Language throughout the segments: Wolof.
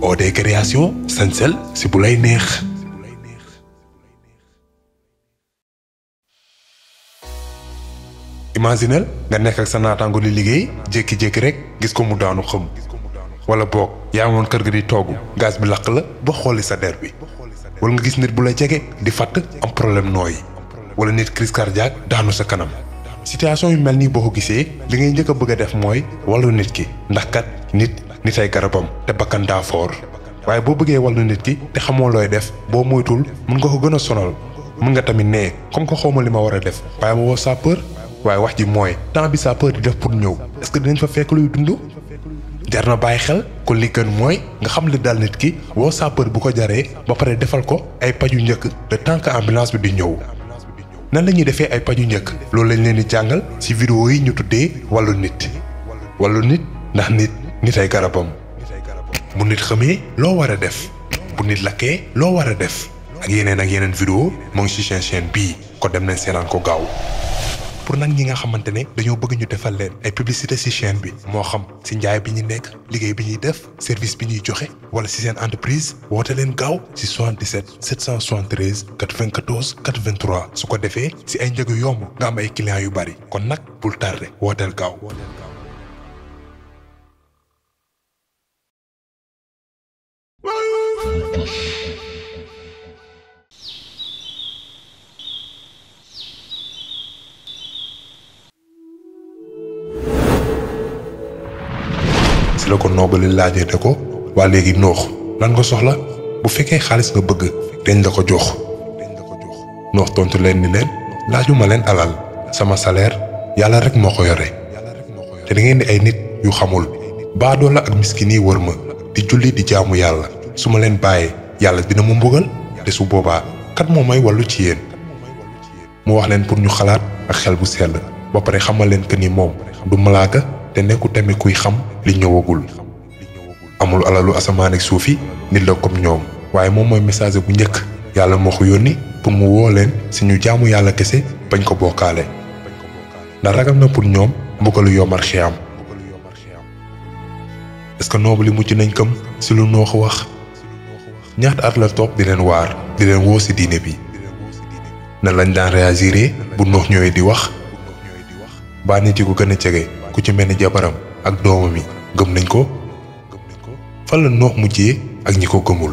OD création sañsel si bu lay neex. imaginel nga nekk ak sa naataango di liggéey jékki-jékki rek gis ko mu daanu xëm wala boog yaa woon kër ga di togg gaz bi lakk la ba xooli sa der bi wala nga gis nit bu la jege di fatt am problème nooyi wala nit crise cardiaque daanu sa kanam. situation yu mel nii boo ko gisee li ngay njëkk a bëgg a def mooy wàllu nit ki ndax kat nit ay garabam te bakkan daa foor waaye boo bëggee wàllu nit ki te xamoo looy def boo moytul mën nga ko gën a sonal mën nga tamit nee comme que xawma li ma war a def waaye ma woo sapeur waaye wax ji mooy temps bi sapeur di def pour ñëw est-ce que dinañ fa fekk luy dund jar na bàyyi xel kon li gën mooy nga xam li dal nit ki woo sapeur bu ko jaree ba pare defal ko ay paju njëkk le temps que ambulance bi di ñëw. nan la ñuy defee ay paju njëkk loolu lañ leen di jàngal ci vidéo yi ñu tuddee wàllu nit ndax nit ay garabam bu nit xamee loo war a def bu nit lakkee loo war a def ak yeneen vidéo moo ngi ci chaîne bii ko dem nañ seetaan ko gaaw. pour nag ñi nga xamante ne dañoo bëgg ñu defal leen ay publicité ci chaîne bi moo xam ci njaay bi ñu nekk liggéey bi ñuy def service bi ñuy joxe wala ci seen entreprise woote leen gaaw ci 77 773 94 83 su ko defee ci ay njëg yu yomb nga am ay clients yu bari kon nag bul tardé wooteel gaaw. si la ko noobali laajee ne ko waa léegi noox lan nga soxla bu fekkee xaalis nga bëgg dañ la ko jox noox tontu leen ni leen laajuma leen alal sama salaire yàlla rek moo ko yore te da ngeen di ay nit yu xamul baadoola ak miskin yi wër ma di julli di jaamu yàlla su ma leen bàyyee yàlla dina ma mbugal te su boobaa kat moo may wàllu ci yéen mu wax leen pour ñu xalaat ak xel bu sell ba pare xamal leen que ni moom du malaaka te nekku tamit kuy xam li ñëwagul amul alalu asamaan ak suuf yi nit la comme ñoom waaye moom mooy message bu njëkk yàlla moo ko yónni pour mu woo leen si ñu jaamu yàlla kese bañ ko bokkaale ndax ragal na pour ñoom mbugalu yomar xiyam. est-ce que noobu li mujj nañ këm si lu noox wax ñaata at la toog di leen waar di leen woo si diine bi na lañ daan réagiré bu noox ñëwee di wax baa nit yi ko gën a jege ku ci mel ni jabaram ak doomam yi gëm nañ ko fan la noox mujjee ak ñi ko gëmul.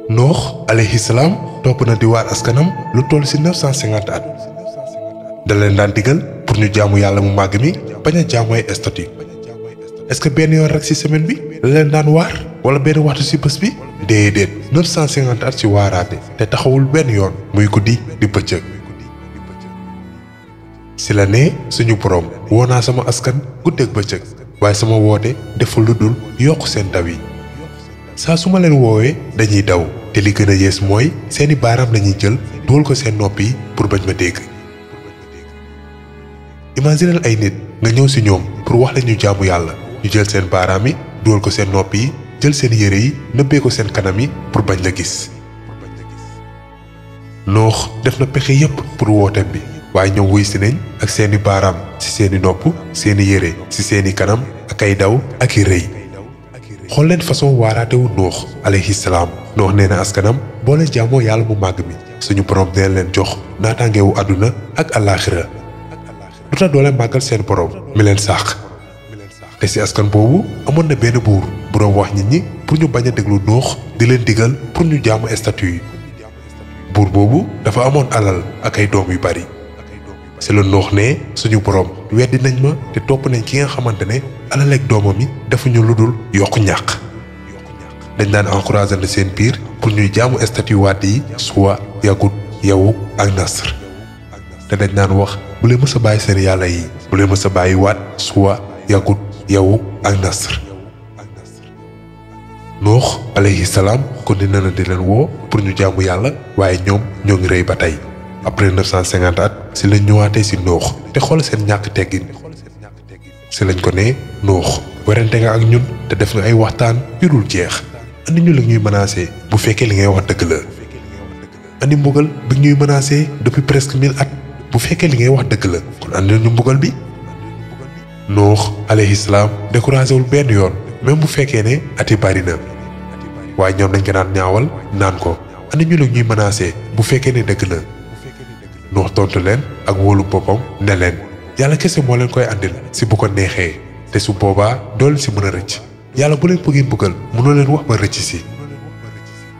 noox alayhi salaam topp na di waar askanam lu toll ci 950 at da leen daan digal pour ñu jaamu yàlla mu màgg mi bañ a jaamu ay statut. est-ce que benn yoon rek ci semaine bi la leen daan waar wala benn waxtu ci bés bi déedéet 950 at ci waaraate te taxawul benn yoon muy guddi di bëccëg. ci la ne suñu borom woo naa sama askan guddeeg bëccëg waaye sama woote deful lu dul yokk seen daw yi saa su ma leen woowee dañuy daw te li gën a yées mooy seeni baaraam lañuy jël dugal ko seen nopp yi pour bañ ma dégg. imagineel ay nit nga ñëw ci ñoom pour wax leen ñu jaamu yàlla ñu jël seen baaraam yi dugal ko seen nopp yi jël seen yére yi nëbbee ko seen kanam yi pour bañ la gis. noox def na pexe yépp pour wooteem bi waaye ñoom wuy si nañ ak seeni baaraam ci seeni nopp seeni yére ci seeni kanam ak ay daw ak i rëy. xool leen façon waaraatewu noox alayhi salaam noox nee na askanam boo leen jaamoo yàlla mu màgg mi suñu borom dina leen jox naataangeewu àdduna ak àllaaxira. lu tax doole màggal seen borom mi leen sàq te ci askan boobu amoon na benn buur bu doon wax nit ñi pour ñu bañ a déglu noox di leen digal pour ñu jaamu statut yi. buur boobu dafa amoon alal ak ay doom yu bari ci la noox ne suñu borom weddi nañ ma te topp nañ ki nga xamante ne alal ak doomam yi defuñu lu dul yokk ñàq. dañ daan encourager na seen biir pour ñuy jaamu statut waat yi suwa yagut yawu ak nasr te dañ daan wax bu leen mës a bàyyi seen yàlla yi bu leen mës a bàyyi waat suwa yagut yawu ak nasr. noox alayhi salaam continué na di leen woo pour ñu jaamu yàlla waaye ñoom ñoo ngi rëy ba tey. après 950 at ci lañ ñëwaatee ci noox te xool seen ñàkk teggin ci lañ ko ne noox werante nga ak ñun te def nga ay waxtaan yu dul jeex andi ñu la ñuy menacé bu fekkee li ngay wax dëgg la andi mbugal bi ñuy menacé depuis presque 1000 at bu fekkee li ngay wax dëgg la kon andi ñu mbugal bi Nuux alayhi salaam découragé wul benn yoon même bu fekkee ne ati bari na waaye ñoom dañ ko daan ñaawal naan ko andi ñu la ñuy menacé bu fekkee ne dëgg la Nuux tontu leen ak wóolu boppam ne leen yàlla kese moo leen koy andil si bu ko neexee te su boobaa doo leen si mën a rëcc yàlla bu leen bëggee mbugal mënoo leen wax ba rëcc si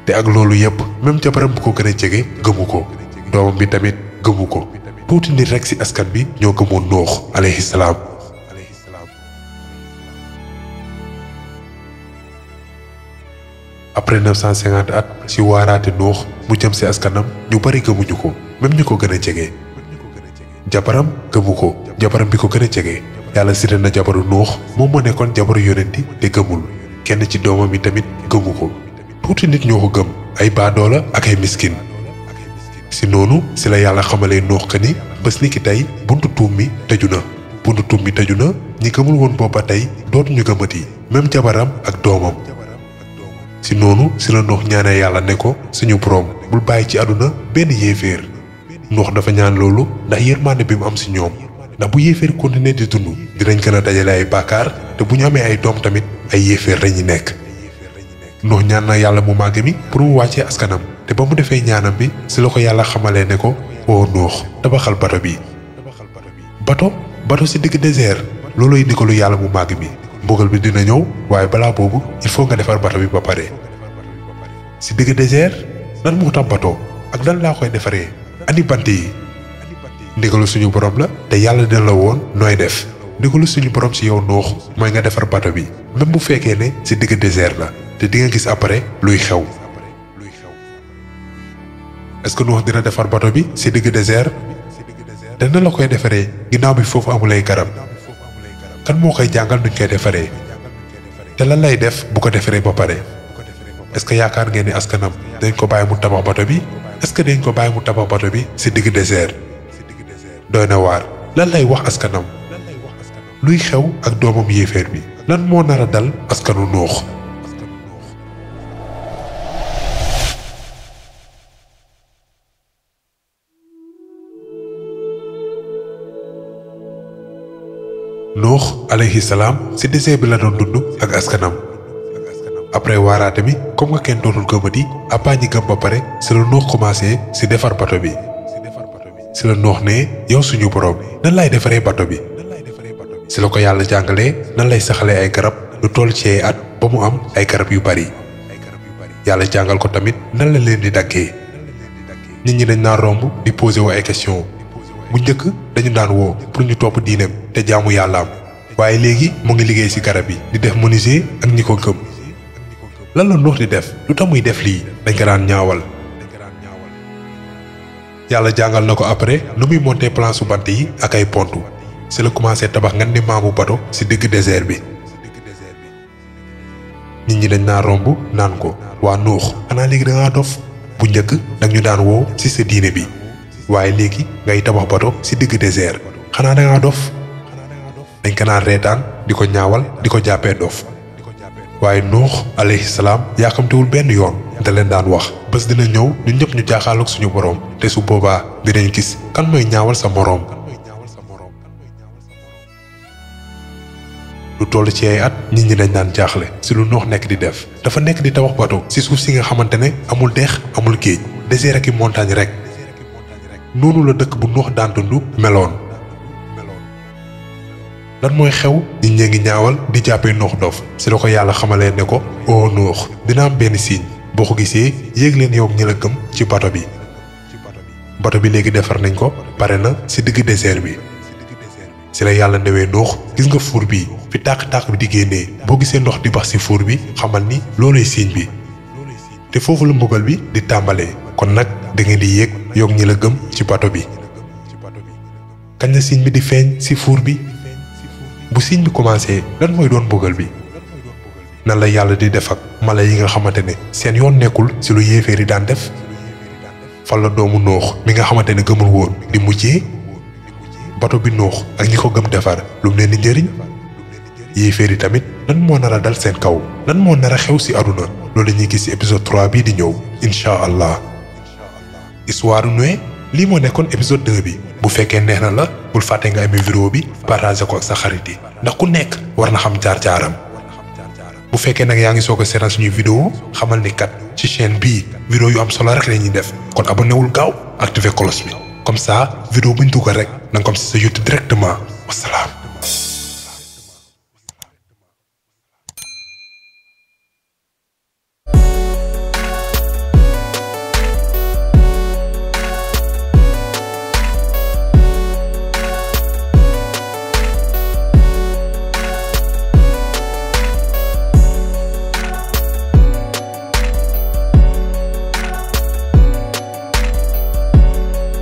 te ak loolu yépp même jabaram bu ko gën a jege gëmu ko doomam bi tamit gëmu ko tuuti nit rek si askan bi ñoo gëmoon Nuux alayhi salaam après 950 at si waaraate Nuux bu jëm si askanam ñu bari gëmuñu ko même ñu ko gën a jege jabaram gëmu ko jabaram bi ko gën a jege yàlla sire na jabaru Nuux moom moo nekkoon jabaru yonenti te gëmul kenn ci doomam yi tamit gëmu ko tuuti nit ñoo ko gëm ay baadoola ak ay miskin si noonu si la yàlla xamalee Nuux que ni bés ni ki tey buntu tuub mi tëju na buntu tuub mi tëju na ñi gëmul woon booba tey dootuñu gëmati même jabaram ak doomam si noonu si la Nuux ñaanee yàlla ne ko suñu boroom bul bàyyi ci àdduna benn yéeféer Nuux dafa ñaan loolu ndax yërmande bi mu am si ñoom ndax bu yéeféer continuer di dund dinañ gën a dajale ay bàkkaar te bu ñu amee ay doom tamit ay yéeféer lañuy nekk Nuux ñaan na yàlla mu màgg mi pour mu wàccee askanam te ba mu defee ñaanam bi si la ko yàlla xamalee ne ko oo Nuux tabaxal bato bi bato si digg désert looloy ndigalu yàlla mu màgg mi mbugal bi dina ñëw waaye balaa boobu il faut nga defar bato bi ba pare si digg désert lan moo tax bato ak lan laa koy defaree andi bant yi ndigalu suñu borom la te yàlla dina la woon nooy def ndigalu suñu borom si yow Nuux mooy nga defar bato bi même bu fekkee ne si digg désert la te di nga gis après luy xew est-ce que Nuux dina defar bato bi si digg désert dana la koy defaree ginnaaw bi foofu amul ay garab kan moo koy jàngal nuñ koy defaree te lan lay def bu ko defaree ba pare est-ce que yaakaar ngeen ni askanam dañ ko bàyyi mu tabax bato bi est-ce que dañ ko bàyyi mu tabax bato bi si digg désert doy na waar lan lay wax askanam luy xew ak doomam yéeféer bi lan moo nar a dal askanu Nuux Nuux alayhi salaam si désert bi la doon dund ak askanam après waaraate bi comme nga kenn dootul gëmati apaa ñi gëm ba pare si la Nuux commencé si defar bato bi si la Nuux ne yow suñu borom nan lay defaree bato bi si la ko yàlla jàngalee nan lay saxalee ay garab lu toll ci ay at ba mu am ay garab yu bari yàlla jàngal ko tamit nan la leen di daggee nit ñi dañ naa romb di posé wu ay question bu njëkk dañu daan woo pour ñu topp diineem te jaamu yàlla am waaye léegi mu ngi liggéey ci garab yi di def menuisier ak ñi ko gëm lan la Nuux di def lu tax muy def lii dañ ko daan ñaawal yàlla jàngal na ko après nu muy monter plan su bant yi ak ay pont ci la commencé tabax nga ni maamu bato ci digg désert bi nit ñi dañ naa romb naan ko waa Nuux xanaa léegi da ngaa dof bu njëkk dag ñu daan woo ci sa diine bi waaye léegi ngay tabax bato ci digg désert xanaa da ngaa dof dañ ko naan reetaan di ko ñaawal di ko jàppee dof waaye Nuux alayhi salaam yaakamtewul benn yoon da leen daan wax bés dina ñëw ñun ñëpp ñu jaaxaaloog suñu boroom te su boobaa dinañ gis kan mooy ñaawal sa moroom lu toll ci ay at nit ñi dañ daan jaaxle ci lu Nuux nekk di def dafa nekk di tabax bato ci suuf si nga xamante ne amul dex amul géej désert ak i montagne rek noonu la dëkk bu Nuux daan dund meloon lan mooy xew nit ñee ngi ñaawal di jàppee Nuux dof ci la ko yàlla xamalee ne ko oo Nuux dina am benn signe boo ko gisee yéeg leen yow ñi la gëm ci bato bi léegi defar nañ ko pare na ci digg désert bi ci la yàlla newee Nuux gis nga fuur bi fi tàq-tàq bi di génnee boo gisee ndox di bax ci fuur bi xamal ni loolay signe bi te foofu la mbugal bi di tàmbalee kon nag da ngeen di yéeg yow ñi la gëm ci bato bi kañ la signe bi di feeñ ci fuur bi bu signe bi commencé lan mooy doon mbugal bi nan la yàlla di def ak mala yi nga xamante ne seen yoon nekkul ci lu yéeféer yi daan def fan la doomu Nuux mi nga xamante ne gëmul woon di mujjee bato bi Nuux ak ñi ko gëm defar lu mu leen di njëriñ yéeféer yi tamit lan moo nar a dal seen kaw lan moo nar a xew ci àdduna loolu dañuy gis ci épisode 3 bii di ñëw incha allah. histoire Noé lii moo nekkoon épisode 2 bi bu fekkee neex na la bul fàtte nga aimé vidéo bi partager ko ak sa xarit yi ndax ku nekk war na xam jaar-jaaram. bu fekkee nag yaa ngi soog a seetaan suñuy vidéo xamal ni kat ci chaîne bii vidéo yu am solo rek la ñuy def kon abonné wul gaaw activer cloche bi comme ça vidéo buñ dugal rek na nga ko am ci sa YouTube directement wasalaam.